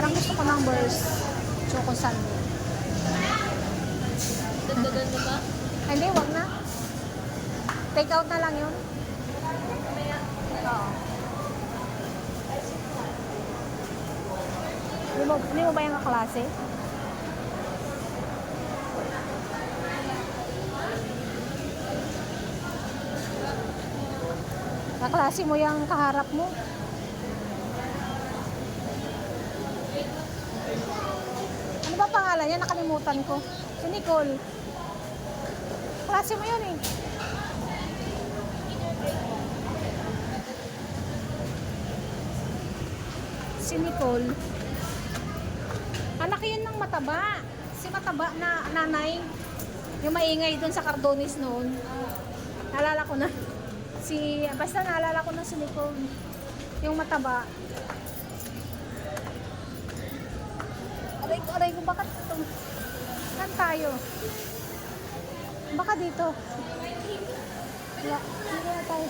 Parang gusto ko ng burst. Choco sundae. Dagdagan mo ba? Hindi, wag na. Take out na lang yun. Oo. Hindi mo ba yung kaklase? Kaklase mo yung kaharap mo. Ano ba pangalan niya? Nakalimutan ko. Si Nicole. Klase mo yun eh. Si Nicole. Anak yun ng mataba. Si mataba na nanay. Yung maingay dun sa Cardones noon. Naalala ko na. Basta naalala ko na si Nicole. Yung mataba. Aray ko, bakit ito? Saan tayo? Baka dito. Wala, hindi na tayo.